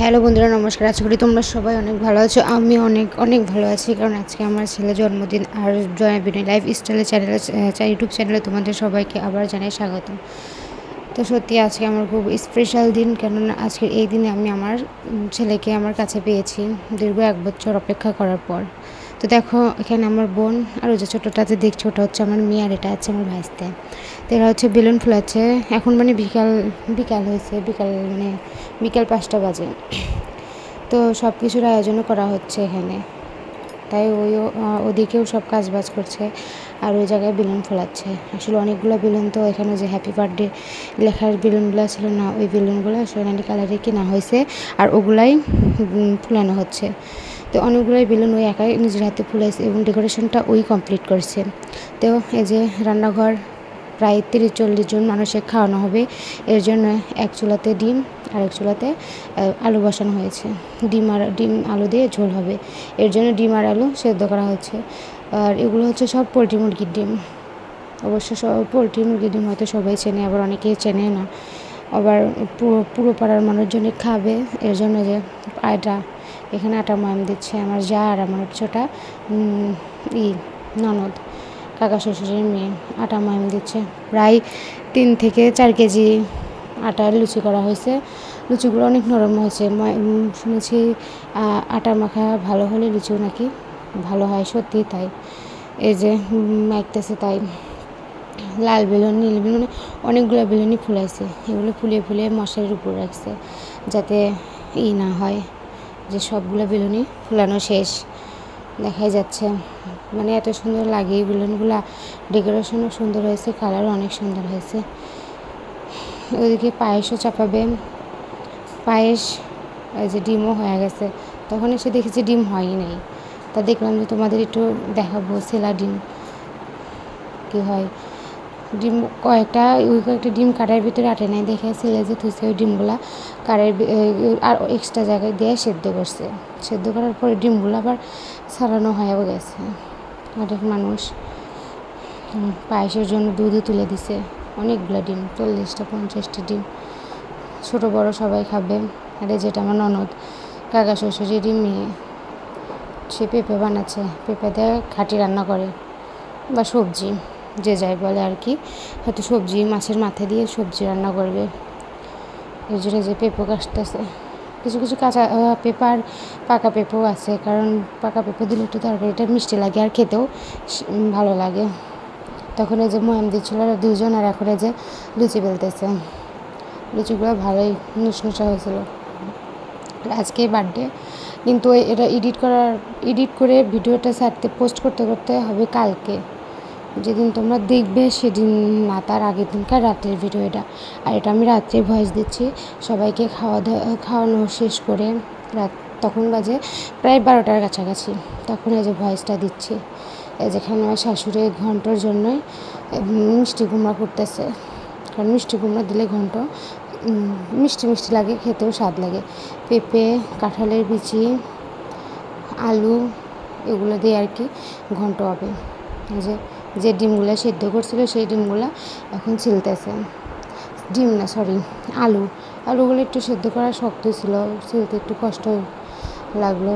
Hello বন্ধুরা, নমস্কার। আশা করি তোমরা সবাই অনেক ভালো আছো। আমি অনেক অনেক ভালো আছি, কারণ আজকে আমার ছেলের জন্মদিন। আর জয়া বিনয় লাইফ স্টাইলের চ্যানেলে, ইউটিউব চ্যানেলে তোমাদের সবাইকে আবার জানাই স্বাগতম। তো সত্যি আজকে আমার খুব স্পেশাল দিন, কেননা আজকের এই দিনে আমি আমার ছেলেকে আমার কাছে পেয়েছি দীর্ঘ 1 বছর অপেক্ষা করার পর। তো দেখো, এখানে আমার বোন আর ওই যে ছোটোটাতে দেখছি, ওটা হচ্ছে আমার মেয়ে, আর এটা হচ্ছে আমার ভাইস্তে। তো এরা হচ্ছে বেলুন ফুলাচ্ছে। এখন মানে বিকাল হয়েছে, বিকাল 5টা বাজে। তো সব কিছুর আয়োজনও করা হচ্ছে এখানে, তাই ওদিকেও সব কাজবাজ করছে, আর ওই জায়গায় বেলুন ফোলাচ্ছে। আসলে অনেকগুলো বেলুন, তো এখানে যে হ্যাপি বার্থডে লেখার বেলুনগুলো ছিল না, ওই বেলুনগুলো সোনালি কালারে কেনা হয়েছে, আর ওগুলাই ফুলানো হচ্ছে। তো অনেকগুলোই বেলুন ওই একাই নিজের হাতে ফুলাইছে, এবং ডেকোরেশনটা ওই কমপ্লিট করছে। তো এই যে রান্নাঘর, প্রায় 30-40 জন মানুষের খাওয়ানো হবে। এর জন্য এক চুলাতে ডিম আর এক চুলাতে আলু বসানো হয়েছে। ডিম আলু দিয়ে ঝোল হবে, এর জন্য ডিম আর আলু সেদ্ধ করা হচ্ছে। আর এগুলো হচ্ছে সব পোলট্রি মুরগির ডিম। অবশ্য সব পোলট্রি মুরগির ডিম হয়তো সবাই চেনে, আবার অনেকেই চেনে না। আবার পুরো পাড়ার মানুষজনে খাবে, এর জন্য যে এখানে আটা ময়াম দিচ্ছে আমার যা আর আমার ছোটা ননদ, কাকা শ্বশুরের মেয়ে। আটা ময়াম দিচ্ছে, প্রায় 3 থেকে 4 কেজি আটার লুচি করা হয়েছে। লুচিগুলো অনেক নরম হয়েছে। শুনেছি আটা মাখা ভালো হলে লুচিও নাকি ভালো হয়, সত্যি তাই। এই যে মাখতেছে, তাই লাল বেলুন, নীল বেলুন, অনেকগুলো বেলুনই ফুলাইছে। এগুলো ফুলিয়ে মশারির উপর রাখছে, যাতে না হয় যে সবগুলো বেলুনই ফুলানো শেষ। দেখাই যাচ্ছে, মানে এত সুন্দর লাগে এই বেলুনগুলা। ডেকোরেশনও সুন্দর হয়েছে, কালারও অনেক সুন্দর হয়েছে। ওইদিকে পায়েসও চাপাবে, পায়েস। এই যে ডিমও হয়ে গেছে। তখন এসে দেখেছি ডিম হয়ই নাই, তা দেখলাম যে তোমাদের একটু দেখাবো সেলা ডিম কী হয়। ডিম কয়েকটা ডিম কাটার ভিতরে আটে নাই, দেখে ছেলে যে থুইছে ওই ডিমগুলা কারের আর এক্সট্রা জায়গায় দিয়ে সেদ্ধ করছে। সেদ্ধ করার পরে ডিমগুলো আবার ছাড়ানো হয়েও গেছে। অনেক মানুষ পায়েসের জন্য দুধও তুলে দিছে, অনেকগুলো ডিম, 40-50টা ডিম, ছোটো বড় সবাই খাবে। আর যেটা আমার ননদ, কাকা শ্বশুরেরই মেয়ে, সে পেঁপে বানাচ্ছে। পেঁপে দিয়ে খাঁটি রান্না করে, বা সবজি যে যাই বলে আর কি, হয়তো সবজি মাছের মাথা দিয়ে সবজি রান্না করবে। এর জন্য যে পেঁপে কাটতেছে, কিছু কিছু কাঁচা পেঁপা, পাকা পেঁপেও আছে, কারণ পাকা পেঁপে দিলে একটু তরকারিটা মিষ্টি লাগে আর খেতেও ভালো লাগে। তখন এই যে ময়াম দিচ্ছিল আর 2 জন, আর এখন এই যে লুচি বেলতেছে। লুচিগুলো ভালোই নুসনুসা হয়েছিল। আজকে বার্থডে, কিন্তু এটা এডিট করে ভিডিওটা পোস্ট করতে হবে কালকে। যেদিন তোমরা দেখবে সেদিন না, তার আগের দিনকার রাতের ভিডিও এটা। আর এটা আমি রাত্রে ভয়েস দিচ্ছি সবাইকে খাওয়ানো শেষ করে। তখন বাজে প্রায় 12টার কাছাকাছি, তখন এই যে ভয়েসটা দিচ্ছি। যেখানে আমার শাশুড়ি ঘন্টর জন্যই মিষ্টি কুমড়া করতেছে, কারণ মিষ্টি কুমড়া দিলে ঘন্ট মিষ্টি মিষ্টি লাগে, খেতেও স্বাদ লাগে। পেঁপে, কাঁঠালের বিচি, আলু, এগুলো দিয়ে আর কি ঘন্ট হবে। যে ডিমগুলো সেদ্ধ করছিল সেই ডিমগুলো এখন ছিলতেছে। ডিম না, সরি, আলুগুলো একটু সেদ্ধ করা শক্ত ছিল, ছিলতে একটু কষ্ট লাগলো,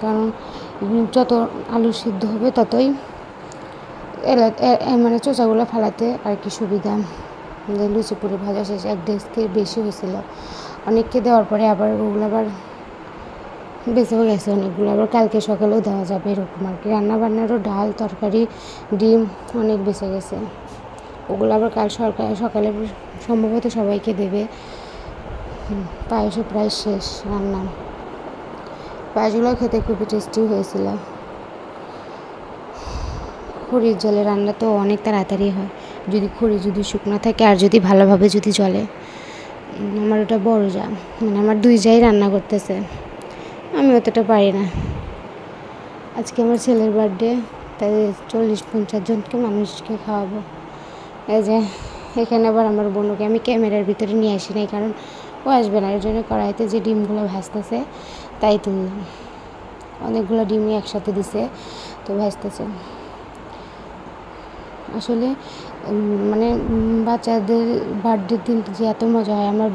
কারণ যত আলু সিদ্ধ হবে ততই মানে চোচাগুলো ফালাতে আর কি সুবিধা। লুচি পুরি ভাজা শেষ, 1 ডেস্কে বেশি হয়েছিল। অনেককে দেওয়ার পরে আবার ওগুলো আবার বেঁচেও গেছে অনেকগুলো, আবার কালকে সকালেও দেওয়া যাবে, এরকম আর কি। রান্নাবান্নারও ডাল, তরকারি, ডিম অনেক বেঁচে গেছে, ওগুলো আবার কাল সকালে সম্ভবত সবাইকে দেবে। পায়েসও প্রায় শেষ রান্না। পায়েসগুলো খেতে খুবই টেস্টি হয়েছিল। খড়ির জলে রান্না তো অনেক তাড়াতাড়ি হয়, যদি শুকনো থাকে আর যদি ভালোভাবে যদি জ্বলে। আমার ওটা বড় যা, মানে আমার 2 জাই রান্না করতেছে, আমি অতটা পারি না। আজকে আমার ছেলের বার্থডে, তাই 40-50 জনকে মানুষকে খাওয়াবো। এই যে এখানে আবার আমার বোনকে আমি ক্যামেরার ভিতরে নিয়ে আসি নাই, কারণ ও আসবে না, এর জন্য কড়াইতে যে ডিমগুলো ভাজতেছে তাই তুললাম। অনেকগুলো ডিমই একসাথে দিছে, তো ভাজতেছে। আসলে মানে বাচ্চাদের বার্থডের দিন যে এত মজা হয়, আমার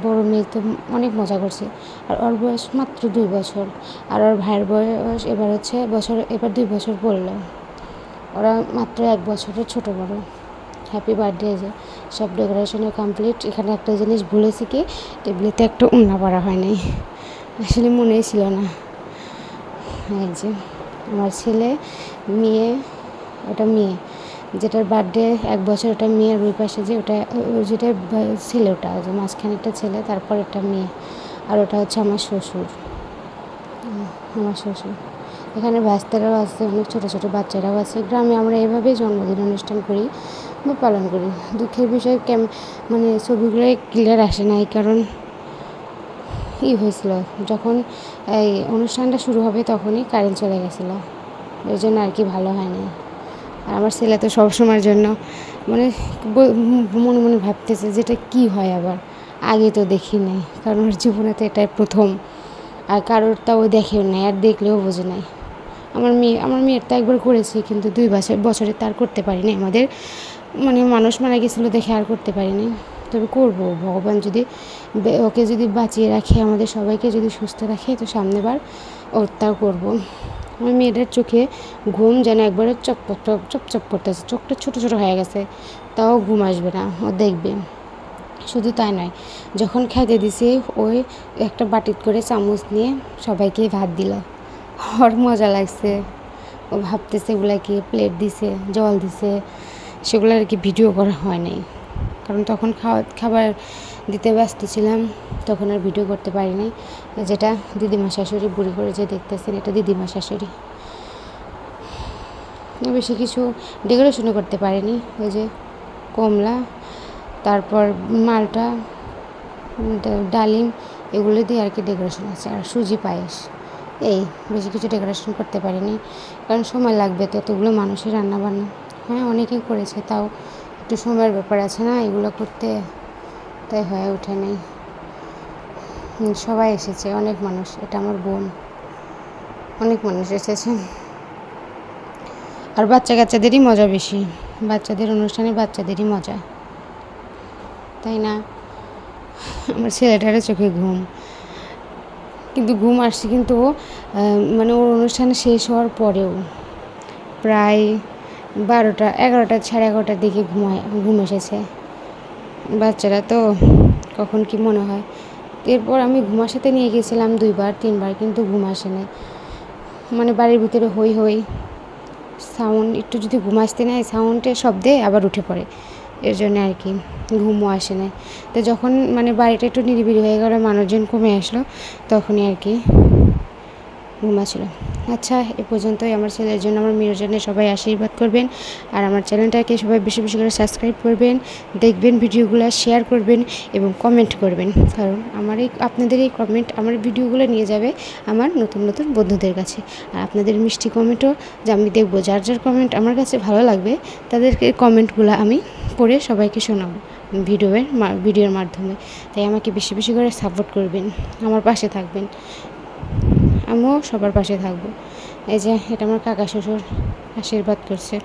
বড় মেয়ে তো অনেক মজা করছে। আর ওর বয়স মাত্র 2 বছর, আর ওর ভাইয়ের বয়স এবার 2 বছর পড়লো। ওরা মাত্র 1 বছরের ছোট বড়। Happy birthday. যে সব ডেকোরেশনে কমপ্লিট। এখানে একটা জিনিস ভুলেছি, কি টেবিলেতে একটা উন্না পড়া হয় নাই, আসলে মনেই ছিল না। এই যে আমার ছেলে, মেয়ে, ওটা মেয়ে যেটার বার্থডে 1 বছর, ওটা মেয়ে। আর ওই পাশে যে যেটা ছেলে, ওটা যে মাঝখানে একটা ছেলে, তারপর একটা মেয়ে। আর ওটা হচ্ছে আমার শ্বশুর। এখানে বাচ্চারাও আছে, অনেক ছোটো ছোটো বাচ্চারাও আছে। গ্রামে আমরা এভাবেই জন্মদিন অনুষ্ঠান করি বা পালন করি। দুঃখের বিষয় মানে ছবিগুলো ক্লিয়ার আসে নাই, কারণ হয়েছিল যখন এই অনুষ্ঠানটা শুরু হবে তখনই কারেন্ট চলে গেছিলো, এর জন্য আর কি ভালো হয় না। আর আমার ছেলে তো সবসময়ের জন্য মানে মনে মনে ভাবতেছে যেটা কি হয়, আবার আগে তো দেখি নাই, কারণ ওর জীবনে তো এটাই প্রথম। আর কারোর তাও দেখেও নাই, আর দেখলেও বোঝে নাই। আমার মেয়ের তো একবার করেছি, কিন্তু 2 বছরে তার করতে পারিনি। আমাদের মানে মানুষ মারা গেছিলো দেখে আর করতে পারিনি। তবে করবো, ভগবান যদি ওকে যদি বাঁচিয়ে রাখে, আমাদের সবাইকে যদি সুস্থ রাখে, তো সামনেবার তাও করবো। আমার মেয়েটার চোখে ঘুম যেন একবারে চপচপ করতেছে, চোখটা ছোটো ছোটো হয়ে গেছে, তাও ঘুম আসবে না, ও দেখবে। শুধু তাই নয়, যখন খেতে দিছে, ওই একটা বাটিত করে চামচ নিয়ে সবাইকে ভাত দিল। ওর মজা লাগছে, ও ভাবতেছে এগুলা কি প্লেট দিছে, জল দিছে, সেগুলো আর কি ভিডিও করা হয় নাই, কারণ তখন খাবার দিতে ব্যস্ত ছিলাম, তখন আর ভিডিও করতে পারিনি। যেটা দিদিমা শাশুড়ি বুড়ি করে যে দেখতেছেন, এটা দিদিমা শাশুড়ি। বেশি কিছু ডেকোরেশনও করতে পারিনি। ওই যে কমলা, তারপর মালটা, ডালিম, এগুলো দিয়ে আর কি ডেকোরেশন আছে, আর সুজি পায়েস। এই বেশি কিছু ডেকোরেশন করতে পারিনি, কারণ সময় লাগবে তো এতগুলো মানুষের রান্না বান্না। হ্যাঁ, অনেকেই করেছে, তাও একটু সময়ের ব্যাপার আছে না এগুলো করতে, তাই হয়ে ওঠে নাই। সবাই এসেছে, অনেক মানুষ। এটা আমার বোন, অনেক মানুষ এসেছে। আর বাচ্চাদেরই মজা বেশি, বাচ্চাদের অনুষ্ঠানে বাচ্চাদেরই মজা, তাই না? আমার ছেলেটারও চোখে ঘুম, কিন্তু ঘুম আসছে, কিন্তু মানে ওর অনুষ্ঠান শেষ হওয়ার পরেও প্রায় 12টা 11টা সাড়ে 11টার দিকে ঘুম এসেছে। বাচ্চারা তো কখন কি মনে হয়। এরপর আমি ঘুম আসাতে নিয়ে গেছিলাম 2-3 বার, কিন্তু ঘুম আসে না। মানে বাড়ির ভিতরে হই সাউন্ড, একটু যদি ঘুম আসতে নেয় সাউন্ডের শব্দে আবার উঠে পড়ে, এর জন্য আর কি ঘুমও আসে না। তো যখন মানে বাড়িটা একটু নিরিবিলি হয়ে গেল, মানুষজন কমে আসলো, তখনই আর কি ঘুম আসলো। আচ্ছা, এ পর্যন্তই। আমার ছেলের জন্য, আমার মেয়ের জন্য সবাই আশীর্বাদ করবেন, আর আমার চ্যানেলটাকে সবাই বেশি বেশি করে সাবস্ক্রাইব করবেন, দেখবেন ভিডিওগুলো, শেয়ার করবেন এবং কমেন্ট করবেন, কারণ আপনাদের এই কমেন্ট আমার ভিডিওগুলো নিয়ে যাবে আমার নতুন নতুন বন্ধুদের কাছে। আর আপনাদের মিষ্টি কমেন্টও যে আমি দেখবো, যার কমেন্ট আমার কাছে ভালো লাগবে, তাদেরকে কমেন্টগুলো আমি পড়ে সবাইকে শোনাবো ভিডিওর মাধ্যমে। তাই আমাকে বেশি বেশি করে সাপোর্ট করবেন, আমার পাশে থাকবেন, আমিও সবার পাশে থাকবো। এই যে এটা আমার কাকা শ্বশুর আশীর্বাদ করছে।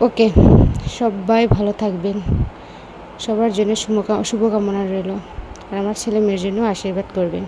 ওকে, সবাই ভালো থাকবেন, সবার জন্য শুভকামনা রইল, আর আমার ছেলে মেয়ের জন্য আশীর্বাদ করবেন।